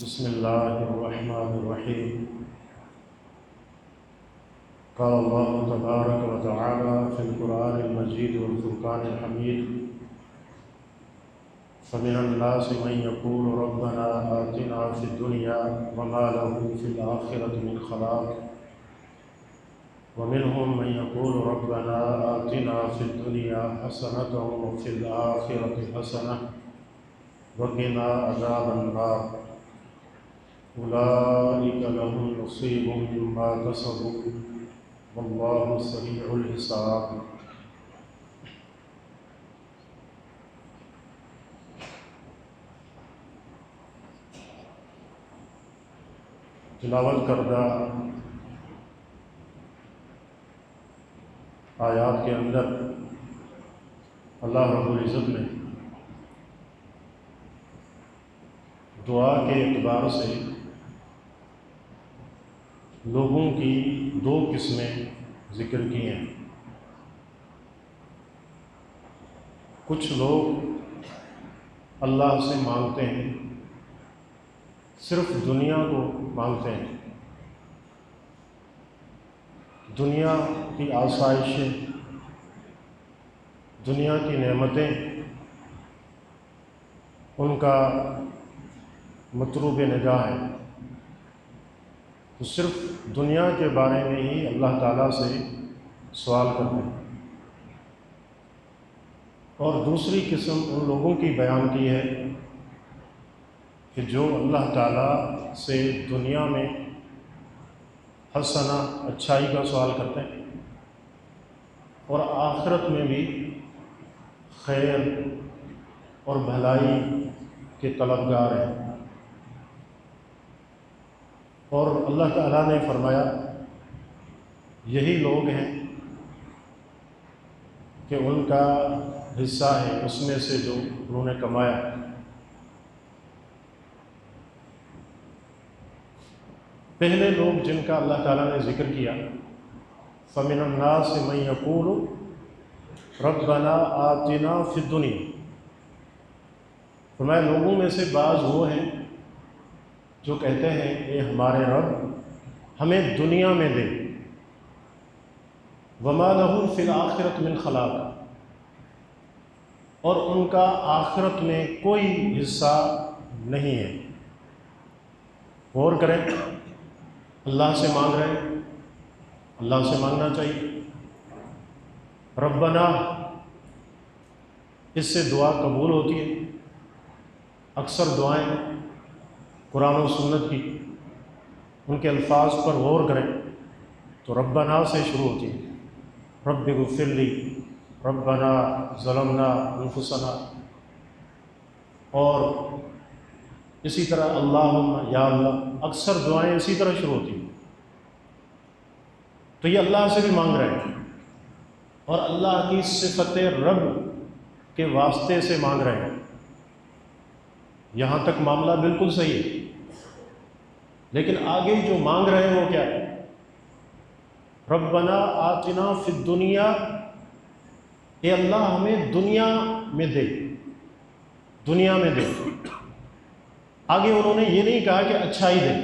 بسم الله الرحمن الرحيم. قال الله تبارك وتعالى في القرآن المجيد والفرقان الحميد: فمن الناس من يقول ربنا آتنا في الدنيا وما له في الآخرة من خلاق ومنهم من يقول ربنا آتنا في الدنيا حسنة وفي الآخرة حسنة وقنا عذاب النار أولئك لهم نصيب مما كسبوا والله سريع الحساب. تلاوت کردہ آیات کے اندر اللہ رب العزت نے دعا کے اعتبار سے لوگوں کی دو قسمیں ذکر کی ہیں۔ کچھ لوگ اللہ سے مانگتے ہیں، صرف دنیا کو مانگتے ہیں، دنیا کی آسائشیں، دنیا کی نعمتیں ان کا مطلوب نگاہ ہے، تو صرف دنیا کے بارے میں ہی اللہ تعالیٰ سے سوال کرتے ہیں۔ اور دوسری قسم ان لوگوں کی بیان کی ہے کہ جو اللہ تعالیٰ سے دنیا میں حسنہ اچھائی کا سوال کرتے ہیں اور آخرت میں بھی خیر اور بھلائی کے طلبگار ہیں۔ اور اللہ تعالیٰ نے فرمایا یہی لوگ ہیں کہ ان کا حصہ ہے اس میں سے جو انہوں نے کمایا۔ پہلے لوگ جن کا اللہ تعالیٰ نے ذکر کیا، فَمِنَ النَّاسِ مَن يَقُولُ رَبَّنَا آتِنَا فِي الدُّنْيَا، فرمایا لوگوں میں سے بعض وہ ہیں جو کہتے ہیں اے ہمارے رب ہمیں دنیا میں دے، وَمَا لَهُمْ فِي الْآخِرَةِ مِنْ خَلَاقٍ، اور ان کا آخرت میں کوئی حصہ نہیں ہے۔ غور کریں، اللہ سے مانگ رہے ہیں، اللہ سے مانگنا چاہیے۔ ربنا، اس سے دعا قبول ہوتی ہے۔ اکثر دعائیں قرآن و سنت کی ان کے الفاظ پر غور کریں تو ربنا سے شروع ہوتی ہے۔ رب اغفر لی، ربنا ظلمنا انفسنا، اور اسی طرح اللہم، یا اللہ، اکثر دعائیں اسی طرح شروع ہوتی ہیں۔ تو یہ اللہ سے بھی مانگ رہے ہیں اور اللہ کی صفت رب کے واسطے سے مانگ رہے ہیں۔ یہاں تک معاملہ بالکل صحیح ہے، لیکن آگے جو مانگ رہے ہیں وہ کیا ہے؟ ربنا آتنا فی الدنیا، اے اللہ ہمیں دنیا میں دے، دنیا میں دے۔ آگے انہوں نے یہ نہیں کہا کہ اچھائی دے،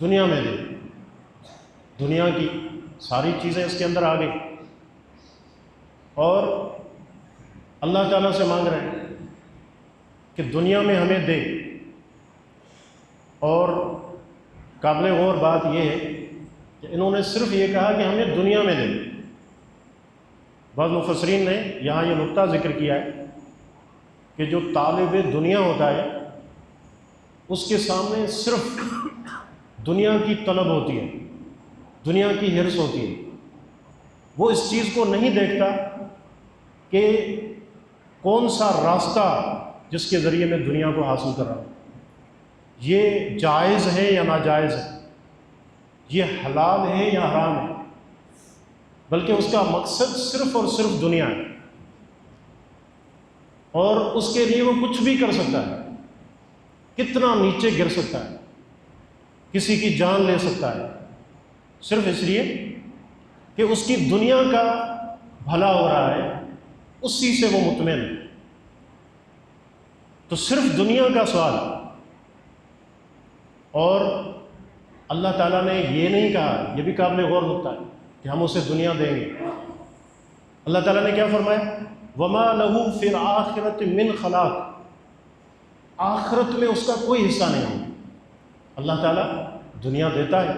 دنیا میں دے۔ دنیا کی ساری چیزیں اس کے اندر آ گئی اور اللہ تعالیٰ سے مانگ رہے ہیں کہ دنیا میں ہمیں دے۔ اور قابل غور بات یہ ہے کہ انہوں نے صرف یہ کہا کہ ہمیں دنیا میں دے۔ بعض مفسرین نے یہاں یہ نقطہ ذکر کیا ہے کہ جو طالب دنیا ہوتا ہے اس کے سامنے صرف دنیا کی طلب ہوتی ہے، دنیا کی حرص ہوتی ہے۔ وہ اس چیز کو نہیں دیکھتا کہ کون سا راستہ جس کے ذریعے میں دنیا کو حاصل کر رہا ہوں، یہ جائز ہے یا ناجائز ہے، یہ حلال ہے یا حرام ہے، بلکہ اس کا مقصد صرف اور صرف دنیا ہے، اور اس کے لیے وہ کچھ بھی کر سکتا ہے، کتنا نیچے گر سکتا ہے، کسی کی جان لے سکتا ہے، صرف اس لیے کہ اس کی دنیا کا بھلا ہو رہا ہے، اسی سے وہ مطمئن ہے۔ تو صرف دنیا کا سوال اور اللہ تعالیٰ نے یہ نہیں کہا، یہ بھی قابل غور نکتہ ہے کہ ہم اسے دنیا دیں گے۔ اللہ تعالیٰ نے کیا فرمایا؟ وَمَا لَهُ فِي الْآخِرَةِ مِنْ خَلَاقٍ، آخرت میں اس کا کوئی حصہ نہیں ہوگا۔ اللہ تعالیٰ دنیا دیتا ہے،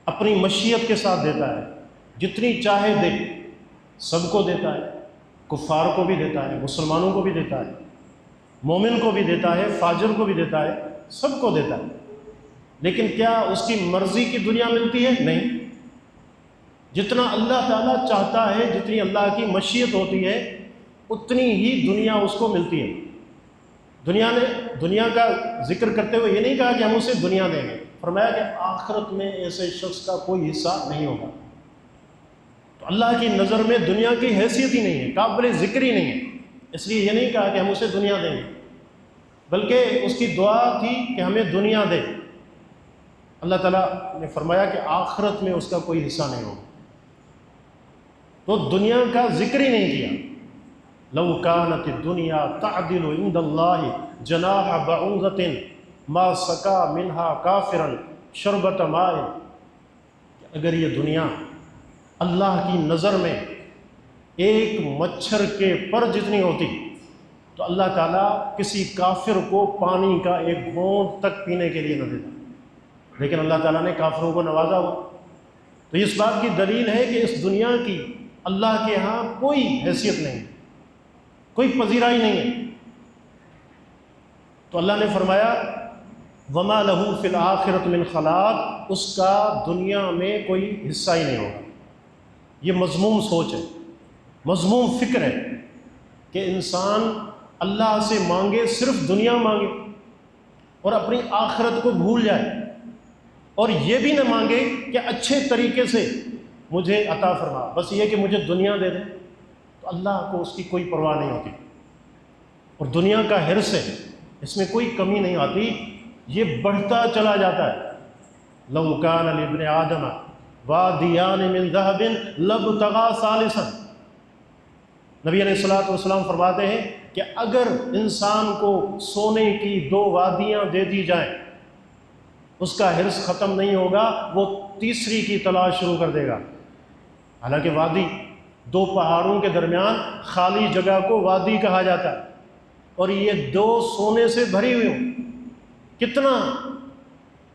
اپنی مشیت کے ساتھ دیتا ہے، جتنی چاہے دے، سب کو دیتا ہے، کفار کو بھی دیتا ہے، مسلمانوں کو بھی دیتا ہے، مومن کو بھی دیتا ہے، فاجر کو بھی دیتا ہے، سب کو دیتا ہے۔ لیکن کیا اس کی مرضی کی دنیا ملتی ہے؟ نہیں۔ جتنا اللہ تعالیٰ چاہتا ہے، جتنی اللہ کی مشیت ہوتی ہے، اتنی ہی دنیا اس کو ملتی ہے۔ دنیا کا ذکر کرتے ہوئے یہ نہیں کہا کہ ہم اسے دنیا دیں گے، فرمایا کہ آخرت میں ایسے شخص کا کوئی حصہ نہیں ہوگا۔ تو اللہ کی نظر میں دنیا کی حیثیت ہی نہیں ہے، قابل ذکر ہی نہیں ہے، اس لیے یہ نہیں کہا کہ ہم اسے دنیا دیں گے، بلکہ اس کی دعا تھی کہ ہمیں دنیا دے۔ اللہ تعالیٰ نے فرمایا کہ آخرت میں اس کا کوئی حصہ نہیں ہوگا، تو دنیا کا ذکر ہی نہیں کیا۔ لو كانت الدنيا تعدل عند الله جناح بعوضة ما سقى منها كافرا شربة ماء، اگر یہ دنیا اللہ کی نظر میں ایک مچھر کے پر جتنی ہوتی تو اللہ تعالیٰ کسی کافر کو پانی کا ایک گھونٹ تک پینے کے لیے نہ دیتا، لیکن اللہ تعالیٰ نے کافروں کو نوازا ہوا۔ تو اس بات کی دلیل ہے کہ اس دنیا کی اللہ کے ہاں کوئی حیثیت نہیں، کوئی پذیرائی نہیں ہے۔ تو اللہ نے فرمایا وَمَا لَهُ فِي الْآخِرَةِ مِنْ خَلَاقٍ، اس کا دنیا میں کوئی حصہ ہی نہیں ہوگا۔ یہ مذموم سوچ ہے، مذموم فکر ہے کہ انسان اللہ سے مانگے، صرف دنیا مانگے اور اپنی آخرت کو بھول جائے، اور یہ بھی نہ مانگے کہ اچھے طریقے سے مجھے عطا فرما، بس یہ کہ مجھے دنیا دے دے۔ تو اللہ کو اس کی کوئی پرواہ نہیں ہوتی، اور دنیا کا حرص ہے، اس میں کوئی کمی نہیں آتی، یہ بڑھتا چلا جاتا ہے۔ لو کان لابن آدم وادیان من ذہب لابتغى ثالثا، نبی علیہ الصلوۃ والسلام فرماتے ہیں کہ اگر انسان کو سونے کی 2 وادیاں دے دی جائیں، اس کا حرص ختم نہیں ہوگا، وہ تیسری کی تلاش شروع کر دے گا۔ حالانکہ وادی 2 پہاڑوں کے درمیان خالی جگہ کو وادی کہا جاتا ہے، اور یہ 2 سونے سے بھری ہوئی ہوں، کتنا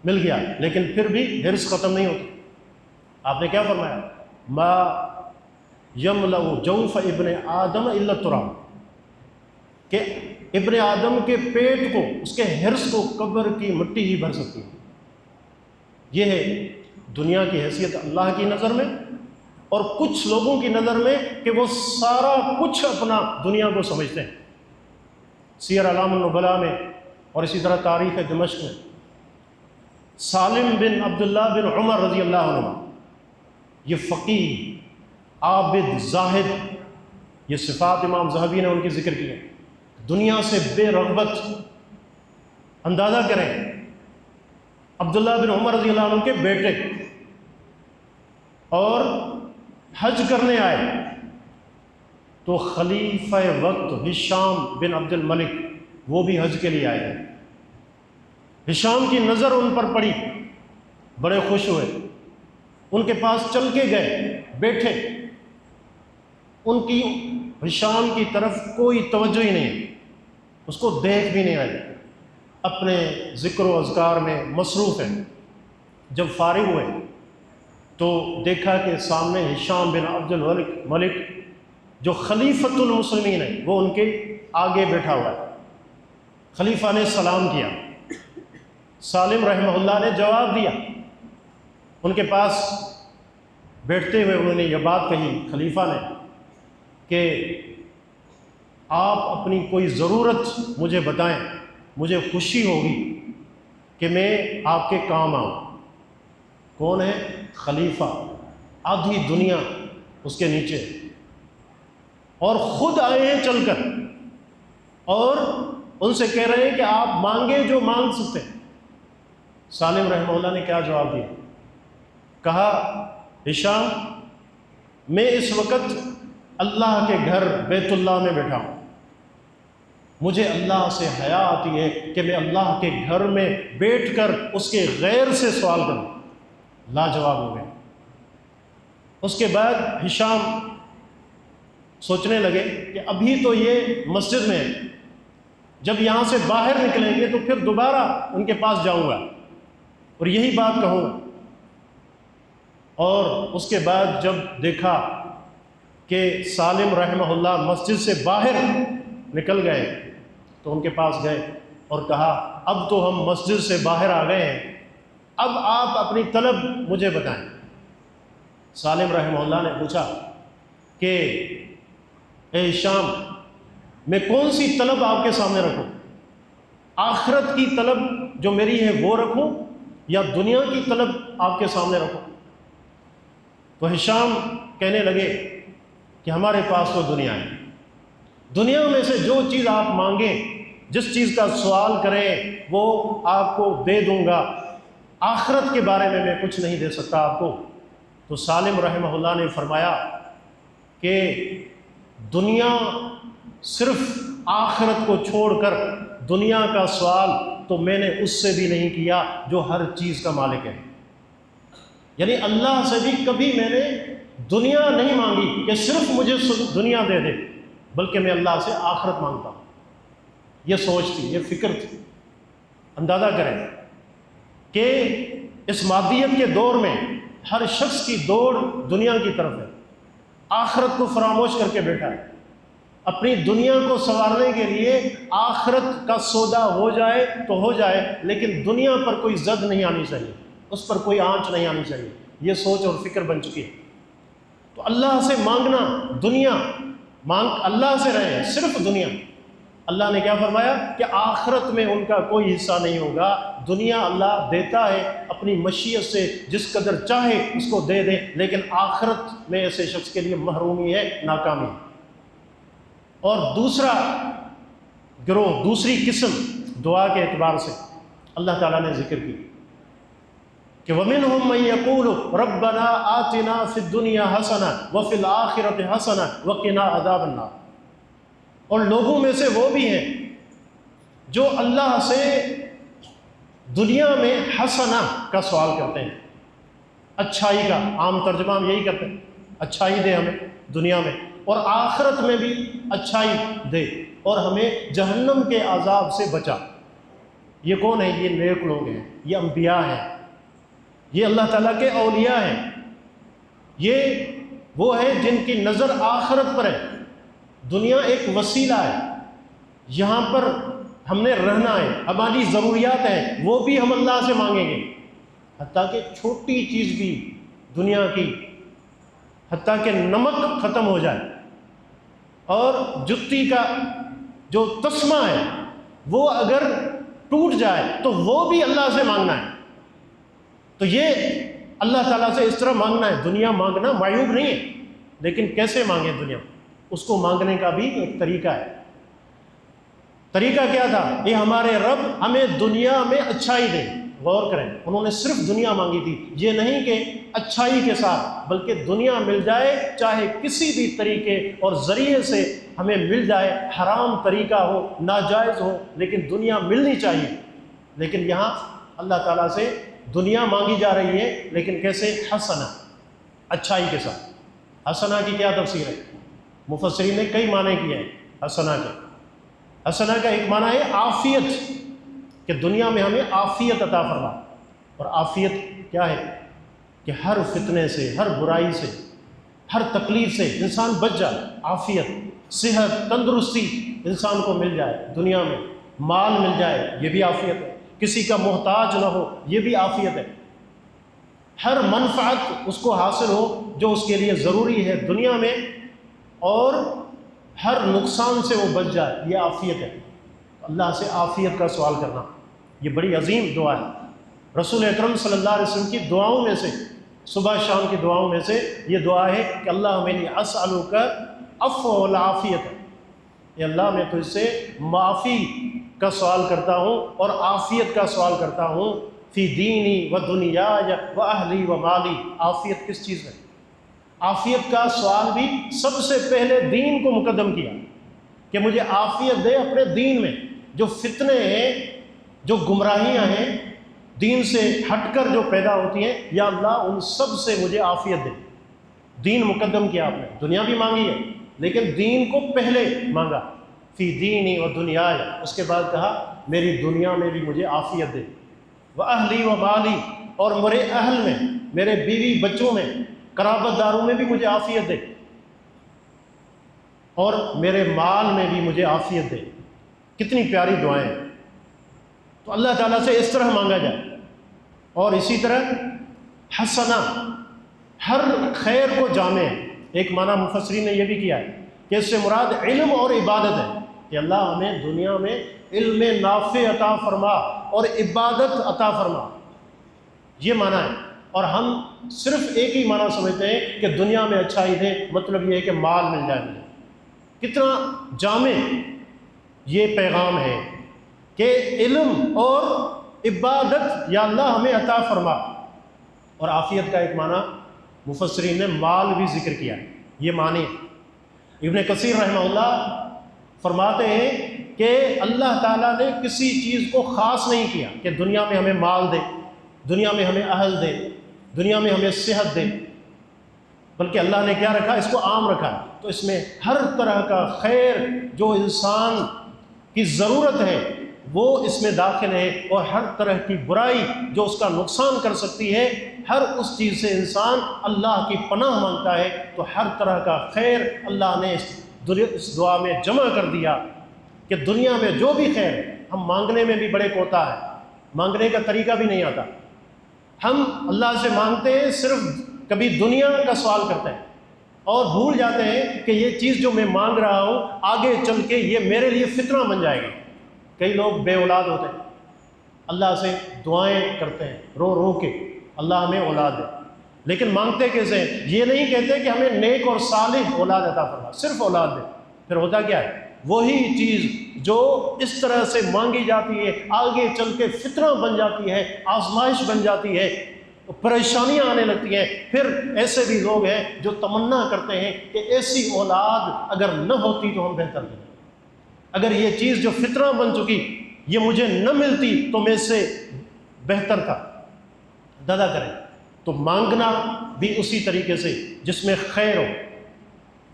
مل گیا، لیکن پھر بھی حرص ختم نہیں ہوتا۔ آپ نے کیا فرمایا؟ ما یملأ جوف ابن آدم الا التراب، کہ ابن آدم کے پیٹ کو، اس کے حرص کو قبر کی مٹی ہی بھر سکتی ہے۔ یہ ہے دنیا کی حیثیت اللہ کی نظر میں، اور کچھ لوگوں کی نظر میں کہ وہ سارا کچھ اپنا دنیا کو سمجھتے ہیں۔ سیر اعلام النبلاء میں اور اسی طرح تاریخ دمشق میں سالم بن عبداللہ بن عمر رضی اللہ عنہ، یہ فقیہ، عابد، زاہد، یہ صفات امام ذہبی نے ان کی ذکر کی ہے، دنیا سے بے رغبت۔ اندازہ کریں، عبداللہ بن عمر رضی اللہ عنہ کے بیٹے، اور حج کرنے آئے تو خلیفہ وقت ہشام بن عبد الملک وہ بھی حج کے لیے آئے ہیں۔ ہشام کی نظر ان پر پڑی، بڑے خوش ہوئے، ان کے پاس چل کے گئے، بیٹھے، ان کی ہشام کی طرف کوئی توجہ ہی نہیں، اس کو دیکھ بھی نہیں آئے، اپنے ذکر و اذکار میں مصروف ہیں۔ جب فارغ ہوئے تو دیکھا کہ سامنے ہشام بن عبد الملک جو خلیفۃ المسلمین ہے، وہ ان کے آگے بیٹھا ہوا ہے۔ خلیفہ نے سلام کیا، سالم رحمہ اللہ نے جواب دیا، ان کے پاس بیٹھتے ہوئے انہوں نے یہ بات کہی خلیفہ نے کہ آپ اپنی کوئی ضرورت مجھے بتائیں، مجھے خوشی ہوگی کہ میں آپ کے کام آؤں۔ کون ہے؟ خلیفہ، آدھی دنیا اس کے نیچے، اور خود آئے ہیں چل کر، اور ان سے کہہ رہے ہیں کہ آپ مانگے جو مانگ سکتے ہیں۔ سالم رحمہ اللہ نے کیا جواب دیا؟ کہا ہشام، میں اس وقت اللہ کے گھر بیت اللہ میں بیٹھا ہوں، مجھے اللہ سے حیا آتی ہے کہ میں اللہ کے گھر میں بیٹھ کر اس کے غیر سے سوال کروں۔ لاجواب ہو گئے۔ اس کے بعد ہشام سوچنے لگے کہ ابھی تو یہ مسجد میں ہے، جب یہاں سے باہر نکلیں گے تو پھر دوبارہ ان کے پاس جاؤں گا اور یہی بات کہوں گا۔ اور اس کے بعد جب دیکھا کہ سالم رحمہ اللہ مسجد سے باہر نکل گئے تو ان کے پاس گئے اور کہا اب تو ہم مسجد سے باہر آ گئے ہیں، اب آپ اپنی طلب مجھے بتائیں۔ سالم رحمہ اللہ نے پوچھا کہ اے ہشام، میں کون سی طلب آپ کے سامنے رکھوں؟ آخرت کی طلب جو میری ہے وہ رکھوں یا دنیا کی طلب آپ کے سامنے رکھوں؟ تو ہشام کہنے لگے کہ ہمارے پاس تو دنیا ہے، دنیا میں سے جو چیز آپ مانگیں، جس چیز کا سوال کریں وہ آپ کو دے دوں گا، آخرت کے بارے میں کچھ نہیں دے سکتا آپ کو۔ تو سالم رحمہ اللہ نے فرمایا کہ دنیا صرف آخرت کو چھوڑ کر دنیا کا سوال تو میں نے اس سے بھی نہیں کیا جو ہر چیز کا مالک ہے۔ یعنی اللہ سے بھی کبھی میں نے دنیا نہیں مانگی کہ صرف مجھے دنیا دے دے، بلکہ میں اللہ سے آخرت مانگتا ہوں۔ یہ سوچ تھی، یہ فکر تھی۔ اندازہ کریں کہ اس مادیت کے دور میں ہر شخص کی دوڑ دنیا کی طرف ہے، آخرت کو فراموش کر کے بیٹھا ہے۔ اپنی دنیا کو سنوارنے کے لیے آخرت کا سودا ہو جائے تو ہو جائے، لیکن دنیا پر کوئی زد نہیں آنی چاہیے، اس پر کوئی آنچ نہیں آنی چاہیے۔ یہ سوچ اور فکر بن چکی ہے۔ تو اللہ سے مانگنا، دنیا اللہ سے رہے، صرف دنیا۔ اللہ نے کیا فرمایا کہ آخرت میں ان کا کوئی حصہ نہیں ہوگا۔ دنیا اللہ دیتا ہے اپنی مشیت سے، جس قدر چاہے اس کو دے دے، لیکن آخرت میں ایسے شخص کے لیے محرومی ہے، ناکامی۔ اور دوسرا گروہ، دوسری قسم دعا کے اعتبار سے اللہ تعالیٰ نے ذکر کی کہ وَمِنْهُمْ مَنْ يَقُولُ رَبَّنَا آتِنَا فِي الدُّنْيَا حَسَنَةً وَفِي الْآخِرَةِ حَسَنَةً وَقِنَا عَذَابَ النَّارِ۔ اور لوگوں میں سے وہ بھی ہیں جو اللہ سے دنیا میں حسنہ کا سوال کرتے ہیں، اچھائی کا، عام ترجمہ ہم یہی کرتے ہیں، اچھائی دے ہمیں دنیا میں، اور آخرت میں بھی اچھائی دے، اور ہمیں جہنم کے عذاب سے بچا۔ یہ کون ہے؟ یہ نیک لوگ ہیں، یہ انبیاء ہیں، یہ اللہ تعالیٰ کے اولیاء ہیں، یہ وہ ہیں جن کی نظر آخرت پر ہے۔ دنیا ایک وسیلہ ہے، یہاں پر ہم نے رہنا ہے، ہماری ضروریات ہیں، وہ بھی ہم اللہ سے مانگیں گے، حتیٰ کہ چھوٹی چیز بھی دنیا کی، حتیٰ کہ نمک ختم ہو جائے اور جتی کا جو تسمہ ہے وہ اگر ٹوٹ جائے تو وہ بھی اللہ سے مانگنا ہے۔ تو یہ اللہ تعالیٰ سے اس طرح مانگنا ہے۔ دنیا مانگنا معیوب نہیں ہے، لیکن کیسے مانگیں دنیا؟ اس کو مانگنے کا بھی ایک طریقہ ہے۔ طریقہ کیا تھا؟ یہ ہمارے رب ہمیں دنیا میں اچھائی دے۔ غور کریں، انہوں نے صرف دنیا مانگی تھی، یہ نہیں کہ اچھائی کے ساتھ، بلکہ دنیا مل جائے، چاہے کسی بھی طریقے اور ذریعے سے ہمیں مل جائے، حرام طریقہ ہو، ناجائز ہو، لیکن دنیا ملنی چاہیے۔ لیکن یہاں اللہ تعالیٰ سے دنیا مانگی جا رہی ہے، لیکن کیسے؟ حسنہ، اچھائی کے ساتھ۔ حسنہ کی کیا تفسیر ہے؟ مفسرین نے کئی معنی کیے ہیں حسنہ کے۔ حسنہ کا ایک معنی ہے عافیت، کہ دنیا میں ہمیں عافیت عطا فرما۔ اور عافیت کیا ہے؟ کہ ہر فتنے سے، ہر برائی سے، ہر تکلیف سے انسان بچ جائے۔ عافیت، صحت، تندرستی انسان کو مل جائے دنیا میں، مال مل جائے، یہ بھی عافیت ہے، کسی کا محتاج نہ ہو، یہ بھی عافیت ہے، ہر منفعت اس کو حاصل ہو جو اس کے لیے ضروری ہے دنیا میں، اور ہر نقصان سے وہ بچ جائے، یہ عافیت ہے۔ اللہ سے عافیت کا سوال کرنا یہ بڑی عظیم دعا ہے۔ رسول اکرم صلی اللہ علیہ وسلم کی دعاؤں میں سے، صبح شام کی دعاؤں میں سے یہ دعا ہے کہ اللہ انی اسألک عفو والعافیت، اے اللہ میں تجھ سے معافی کا سوال کرتا ہوں اور عافیت کا سوال کرتا ہوں، فی دینی و دنیای و اہلی و مالی۔ عافیت کس چیز میں؟ عافیت کا سوال بھی سب سے پہلے دین کو مقدم کیا، کہ مجھے عافیت دے اپنے دین میں، جو فتنے ہیں، جو گمراہیاں ہیں دین سے ہٹ کر جو پیدا ہوتی ہیں، یا اللہ ان سب سے مجھے عافیت دے۔ دین مقدم کیا آپ نے، دنیا بھی مانگی ہے لیکن دین کو پہلے مانگا، فی دینی و دنیائی، اس کے بعد کہا میری دنیا میں بھی مجھے عافیت دے، و اہلی و مالی، اور میرے اہل میں، میرے بیوی بچوں میں، قرابت داروں میں بھی مجھے عافیت دے، اور میرے مال میں بھی مجھے عافیت دے۔ کتنی پیاری دعائیں ہیں۔ تو اللہ تعالیٰ سے اس طرح مانگا جائے۔ اور اسی طرح حسنہ، ہر خیر کو جامع، ایک معنی مفسرین نے یہ بھی کیا ہے کہ اس سے مراد علم اور عبادت ہے، کہ اللہ ہمیں دنیا میں علم نافع عطا فرما اور عبادت عطا فرما، یہ معنی ہے۔ اور ہم صرف ایک ہی معنی سمجھتے ہیں کہ دنیا میں اچھائی دے، مطلب یہ ہے کہ مال مل جائے مجھے۔ کتنا جامع یہ پیغام ہے کہ علم اور عبادت یا اللہ ہمیں عطا فرما۔ اور عافیت کا ایک معنی مفسرین نے مال بھی ذکر کیا ہے، یہ معنی ابن کثیر رحمہ اللہ فرماتے ہیں کہ اللہ تعالیٰ نے کسی چیز کو خاص نہیں کیا کہ دنیا میں ہمیں مال دے، دنیا میں ہمیں اہل دے، دنیا میں ہمیں صحت دے، بلکہ اللہ نے کیا رکھا، اس کو عام رکھا ہے۔ تو اس میں ہر طرح کا خیر جو انسان کی ضرورت ہے وہ اس میں داخل ہے، اور ہر طرح کی برائی جو اس کا نقصان کر سکتی ہے، ہر اس چیز سے انسان اللہ کی پناہ مانگتا ہے۔ تو ہر طرح کا خیر اللہ نے اس دعا میں جمع کر دیا کہ دنیا میں جو بھی خیر ہے، ہم مانگنے میں بھی بڑے کوتا ہے، مانگنے کا طریقہ بھی نہیں آتا، ہم اللہ سے مانگتے ہیں صرف کبھی دنیا کا سوال کرتے ہیں اور بھول جاتے ہیں کہ یہ چیز جو میں مانگ رہا ہوں آگے چل کے یہ میرے لیے فتنہ بن جائے گا۔ کئی لوگ بے اولاد ہوتے ہیں، اللہ سے دعائیں کرتے ہیں رو رو کے اللہ ہمیں اولاد دے، لیکن مانگتے کیسے ہیں؟ یہ نہیں کہتے کہ ہمیں نیک اور صالح اولاد عطا فرما، صرف اولاد دے۔ پھر ہوتا کیا ہے؟ وہی چیز جو اس طرح سے مانگی جاتی ہے آگے چل کے فتنہ بن جاتی ہے، آزمائش بن جاتی ہے، پریشانیاں آنے لگتی ہیں۔ پھر ایسے بھی لوگ ہیں جو تمنا کرتے ہیں کہ ایسی اولاد اگر نہ ہوتی تو ہم بہتر تھے، اگر یہ چیز جو فطرہ بن چکی یہ مجھے نہ ملتی تو میں سے بہتر تھا۔ دادا کریں تو مانگنا بھی اسی طریقے سے جس میں خیر ہو،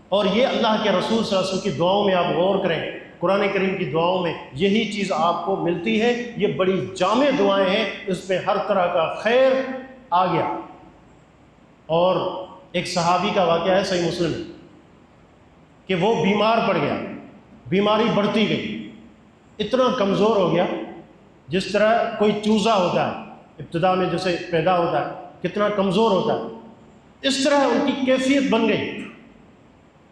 اور یہ اللہ کے رسول صلی اللہ علیہ وسلم کی دعاؤں میں آپ غور کریں، قرآن کریم کی دعاؤں میں یہی چیز آپ کو ملتی ہے۔ یہ بڑی جامع دعائیں ہیں، اس میں ہر طرح کا خیر آ گیا۔ اور ایک صحابی کا واقعہ ہے صحیح مسلم میں کہ وہ بیمار پڑ گیا، بیماری بڑھتی گئی، اتنا کمزور ہو گیا جس طرح کوئی چوزا ہوتا ہے ابتدا میں جیسے پیدا ہوتا ہے کتنا کمزور ہوتا ہے، اس طرح ان کی کیفیت بن گئی۔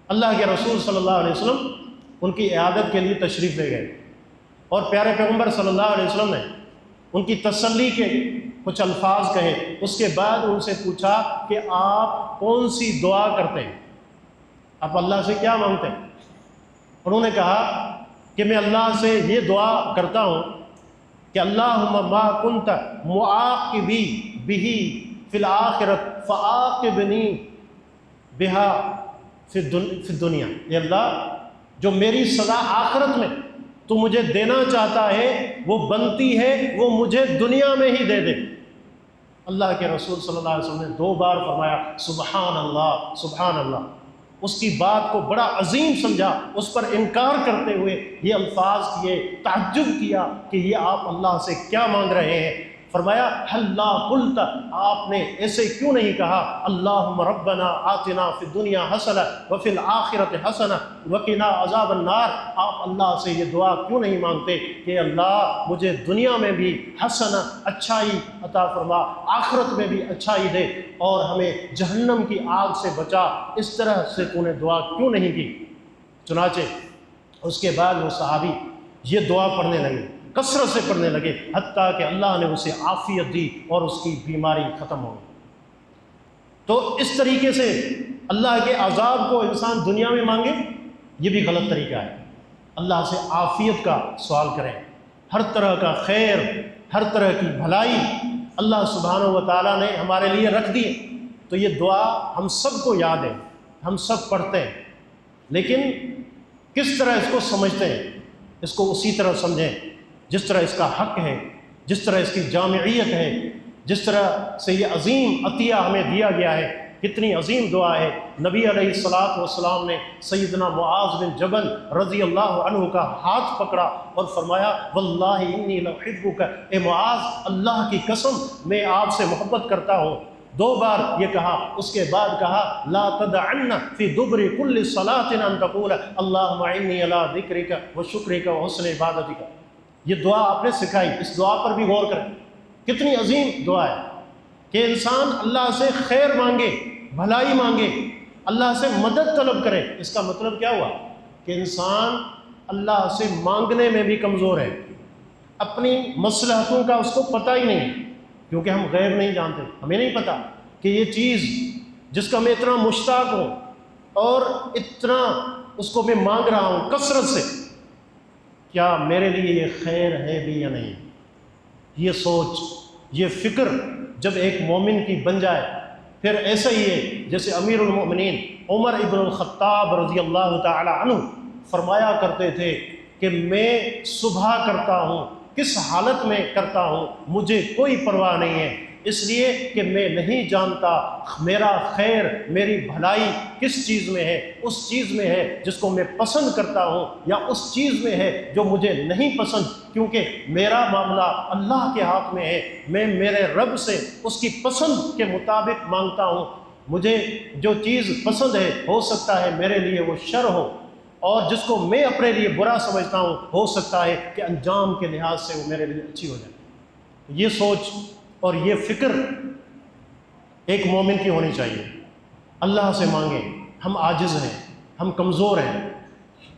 اللہ کے رسول صلی اللہ علیہ وسلم ان کی عیادت کے لیے تشریف لے گئے، اور پیارے پیغمبر صلی اللہ علیہ وسلم نے ان کی تسلی کے کچھ الفاظ کہے۔ اس کے بعد ان سے پوچھا کہ آپ کون سی دعا کرتے ہیں، آپ اللہ سے کیا مانگتے ہیں؟ انہوں نے کہا کہ میں اللہ سے یہ دعا کرتا ہوں کہ اللہم ما کنت معاقبی بہ فی الآخرۃ فعاقبنی بہا فی الدنیا۔ یہ اللہ جو میری سزا آخرت میں تو مجھے دینا چاہتا ہے وہ بنتی ہے وہ مجھے دنیا میں ہی دے دے۔ اللہ کے رسول صلی اللہ علیہ وسلم نے 2 بار فرمایا سبحان اللہ سبحان اللہ، اس کی بات کو بڑا عظیم سمجھا، اس پر انکار کرتے ہوئے یہ الفاظ کیے، تعجب کیا کہ یہ آپ اللہ سے کیا مانگ رہے ہیں۔ فرمایا حلا قلت، آپ نے ایسے کیوں نہیں کہا اللہم ربنا آتنا فی الدنیا حسنہ وفی الآخرۃ حسنہ وقنا عذاب النار؟ آپ اللہ سے یہ دعا کیوں نہیں مانگتے کہ اللہ مجھے دنیا میں بھی حسنہ اچھائی عطا فرما، آخرت میں بھی اچھائی دے، اور ہمیں جہنم کی آگ سے بچا؟ اس طرح سے تو نے دعا کیوں نہیں کی؟ چنانچہ اس کے بعد وہ صحابی یہ دعا پڑھنے لگے، کثرت سے پڑھنے لگے، حتیٰ کہ اللہ نے اسے عافیت دی اور اس کی بیماری ختم ہو گئی۔ تو اس طریقے سے اللہ کے عذاب کو انسان دنیا میں مانگے یہ بھی غلط طریقہ ہے۔ اللہ سے عافیت کا سوال کریں، ہر طرح کا خیر، ہر طرح کی بھلائی اللہ سبحانہ و تعالیٰ نے ہمارے لیے رکھ دی۔ تو یہ دعا ہم سب کو یاد ہے، ہم سب پڑھتے ہیں، لیکن کس طرح اس کو سمجھتے ہیں، اس کو اسی طرح سمجھیں جس طرح اس کا حق ہے، جس طرح اس کی جامعیت ہے، جس طرح سے یہ عظیم عطیہ ہمیں دیا گیا ہے۔ کتنی عظیم دعا ہے۔ نبی علیہ الصلاۃ والسلام نے سیدنا معاذ بن جبل رضی اللہ عنہ کا ہاتھ پکڑا اور فرمایا واللہ انی لأحبک، اے معاذ اللہ کی قسم میں آپ سے محبت کرتا ہوں۔ 2 بار یہ کہا، اس کے بعد کہا لا تدعن فی دبر کل صلاۃ ان تقول اللہم اعنی علی ذکرک وشکرک وحسن عبادتک۔ یہ دعا آپ نے سکھائی، اس دعا پر بھی غور کریں، کتنی عظیم دعا ہے کہ انسان اللہ سے خیر مانگے، بھلائی مانگے، اللہ سے مدد طلب کرے۔ اس کا مطلب کیا ہوا کہ انسان اللہ سے مانگنے میں بھی کمزور ہے، اپنی مصلحتوں کا اس کو پتہ ہی نہیں، کیونکہ ہم غیب نہیں جانتے، ہمیں نہیں پتہ کہ یہ چیز جس کا میں اتنا مشتاق ہوں اور اتنا اس کو میں مانگ رہا ہوں کثرت سے، کیا میرے لیے یہ خیر ہے بھی یا نہیں۔ یہ سوچ، یہ فکر جب ایک مومن کی بن جائے، پھر ایسا ہی ہے جیسے امیر المؤمنین عمر ابن الخطاب رضی اللہ تعالی عنہ فرمایا کرتے تھے کہ میں صبح کرتا ہوں، کس حالت میں کرتا ہوں مجھے کوئی پرواہ نہیں ہے، اس لیے کہ میں نہیں جانتا میرا خیر، میری بھلائی کس چیز میں ہے، اس چیز میں ہے جس کو میں پسند کرتا ہوں یا اس چیز میں ہے جو مجھے نہیں پسند، کیونکہ میرا معاملہ اللہ کے ہاتھ میں ہے، میں میرے رب سے اس کی پسند کے مطابق مانگتا ہوں۔ مجھے جو چیز پسند ہے ہو سکتا ہے میرے لیے وہ شر ہو، اور جس کو میں اپنے لیے برا سمجھتا ہوں ہو سکتا ہے کہ انجام کے لحاظ سے وہ میرے لیے اچھی ہو جائے۔ یہ سوچ اور یہ فکر ایک مومن کی ہونی چاہیے۔ اللہ سے مانگیں، ہم عاجز ہیں، ہم کمزور ہیں،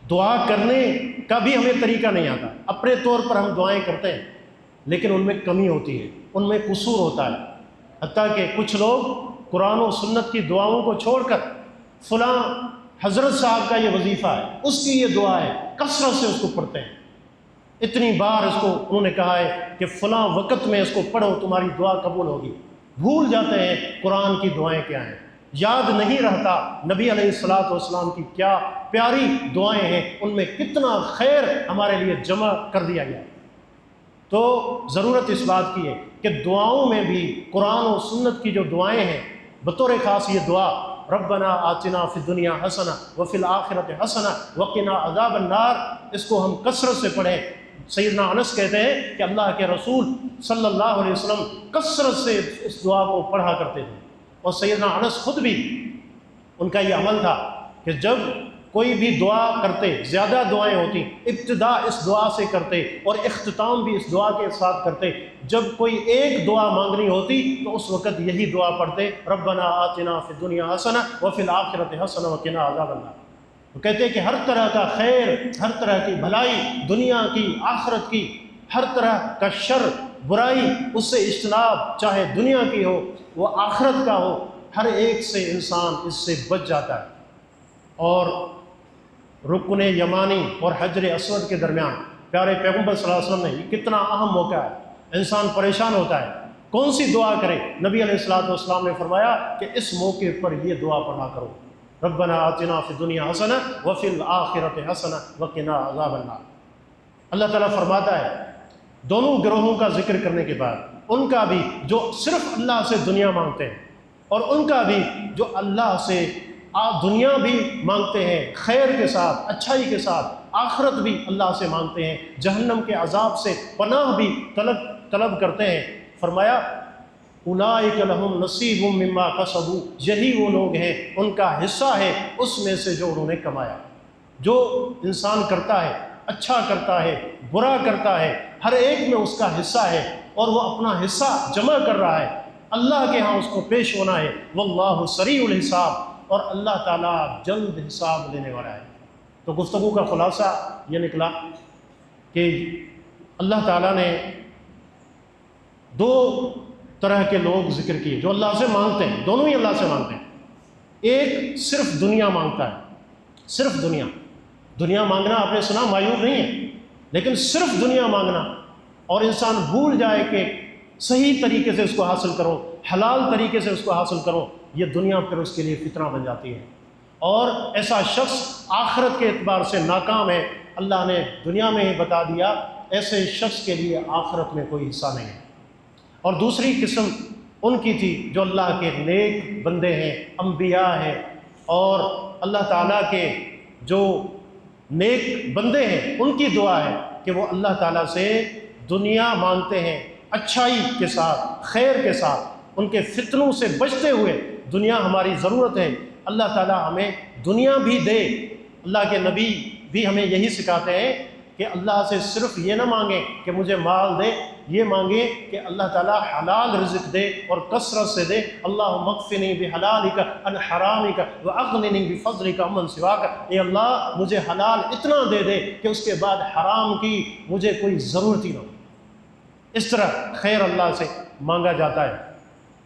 دعا کرنے کا بھی ہمیں طریقہ نہیں آتا، اپنے طور پر ہم دعائیں کرتے ہیں لیکن ان میں کمی ہوتی ہے، ان میں قصور ہوتا ہے، حتیٰ کہ کچھ لوگ قرآن و سنت کی دعاؤں کو چھوڑ کر فلاں حضرت صاحب کا یہ وظیفہ ہے، اس کی یہ دعا ہے، کثرت سے اس کو پڑھتے ہیں۔ اتنی بار اس کو انہوں نے کہا ہے کہ فلاں وقت میں اس کو پڑھو تمہاری دعا قبول ہوگی، بھول جاتے ہیں قرآن کی دعائیں کیا ہیں، یاد نہیں رہتا نبی علیہ الصلاۃ والسلام کی کیا پیاری دعائیں ہیں، ان میں کتنا خیر ہمارے لیے جمع کر دیا گیا۔ تو ضرورت اس بات کی ہے کہ دعاؤں میں بھی قرآن و سنت کی جو دعائیں ہیں، بطور خاص یہ دعا ربنا آتنا فی الدنیا حسنہ وفی الآخرۃ حسنہ وقنا عذاب النار، اس کو ہم کثرت سے پڑھیں۔ سیدنا انس کہتے ہیں کہ اللہ کے رسول صلی اللہ علیہ وسلم کثرت سے اس دعا کو پڑھا کرتے تھے، اور سیدنا انس خود بھی ان کا یہ عمل تھا کہ جب کوئی بھی دعا کرتے، زیادہ دعائیں ہوتی، ابتدا اس دعا سے کرتے اور اختتام بھی اس دعا کے ساتھ کرتے۔ جب کوئی ایک دعا مانگنی ہوتی تو اس وقت یہی دعا پڑھتے ربنا آتنا فی الدنیا حسنہ وفی الآخرۃ حسنہ وقنا عذاب النار۔ وہ کہتے ہیں کہ ہر طرح کا خیر، ہر طرح کی بھلائی، دنیا کی، آخرت کی، ہر طرح کا شر، برائی، اس سے اجتناب، چاہے دنیا کی ہو وہ آخرت کا ہو، ہر ایک سے انسان اس سے بچ جاتا ہے۔ اور رکن یمانی اور حجر اسود کے درمیان پیارے پیغمبر صلی اللہ علیہ وسلم نے، یہ کتنا اہم موقع ہے، انسان پریشان ہوتا ہے کون سی دعا کرے، نبی علیہ الصلوۃ والسلام نے فرمایا کہ اس موقع پر یہ دعا پڑھا کرو ربنا آتنا فی الدنیا حسنہ وفی الآخرۃ حسنہ وقنا عذاب النار۔ اللہ تعالیٰ فرماتا ہے دونوں گروہوں کا ذکر کرنے کے بعد، ان کا بھی جو صرف اللہ سے دنیا مانگتے ہیں اور ان کا بھی جو اللہ سے دنیا بھی مانگتے ہیں خیر کے ساتھ، اچھائی کے ساتھ، آخرت بھی اللہ سے مانگتے ہیں، جہنم کے عذاب سے پناہ بھی طلب کرتے ہیں۔ فرمایا اولئک لہم نصیب مما کسبوا، یہی وہ لوگ ہیں ان کا حصہ ہے اس میں سے جو انہوں نے کمایا۔ جو انسان کرتا ہے، اچھا کرتا ہے، برا کرتا ہے، ہر ایک میں اس کا حصہ ہے اور وہ اپنا حصہ جمع کر رہا ہے، اللہ کے ہاں اس کو پیش ہونا ہے۔ واللہ سریع الحساب، اور اللہ تعالیٰ جلد حساب لینے والا ہے۔ تو گفتگو کا خلاصہ یہ نکلا کہ اللہ تعالیٰ نے 2 طرح کے لوگ ذکر کیے جو اللہ سے مانگتے ہیں، دونوں ہی اللہ سے مانگتے ہیں۔ ایک صرف دنیا مانگتا ہے، صرف دنیا مانگنا آپ نے سنا معیوب نہیں ہے، لیکن صرف دنیا مانگنا اور انسان بھول جائے کہ صحیح طریقے سے اس کو حاصل کرو، حلال طریقے سے اس کو حاصل کرو، یہ دنیا پھر اس کے لیے فتنہ بن جاتی ہے۔ اور ایسا شخص آخرت کے اعتبار سے ناکام ہے، اللہ نے دنیا میں ہی بتا دیا ایسے شخص کے لیے آخرت میں کوئی حصہ نہیں ہے۔ اور دوسری قسم ان کی تھی جو اللہ کے نیک بندے ہیں، انبیاء ہیں، اور اللہ تعالیٰ کے جو نیک بندے ہیں ان کی دعا ہے کہ وہ اللہ تعالیٰ سے دنیا مانگتے ہیں اچھائی کے ساتھ، خیر کے ساتھ، ان کے فتنوں سے بچتے ہوئے۔ دنیا ہماری ضرورت ہے، اللہ تعالیٰ ہمیں دنیا بھی دے۔ اللہ کے نبی بھی ہمیں یہی سکھاتے ہیں کہ اللہ سے صرف یہ نہ مانگیں کہ مجھے مال دے، یہ مانگیں کہ اللہ تعالیٰ حلال رزق دے اور کثرت سے دے۔ اللہم اکفنی بحلالک عن حرامک واغننی بفضلک عمن سواک۔ اے اللہ مجھے حلال اتنا دے دے کہ اس کے بعد حرام کی مجھے کوئی ضرورت ہی نہ ہو۔ اس طرح خیر اللہ سے مانگا جاتا ہے،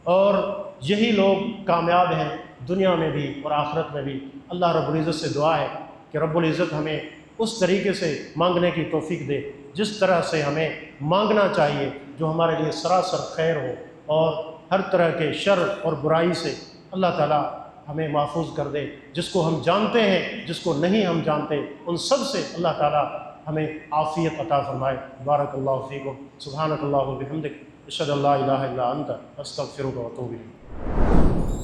اور یہی لوگ کامیاب ہیں دنیا میں بھی اور آخرت میں بھی۔ اللہ رب العزت سے دعا ہے کہ رب العزت ہمیں اس طریقے سے مانگنے کی توفیق دے جس طرح سے ہمیں مانگنا چاہیے، جو ہمارے لیے سراسر خیر ہو، اور ہر طرح کے شر اور برائی سے اللہ تعالیٰ ہمیں محفوظ کر دے۔ جس کو ہم جانتے ہیں، جس کو نہیں ہم جانتے، ان سب سے اللہ تعالیٰ ہمیں عافیت عطا فرمائے۔ بارک اللہ فیکم، سبحانک اللہم و بحمدک، اشہد ان لا الہ الا انت، استغفرک و اتوب الیک۔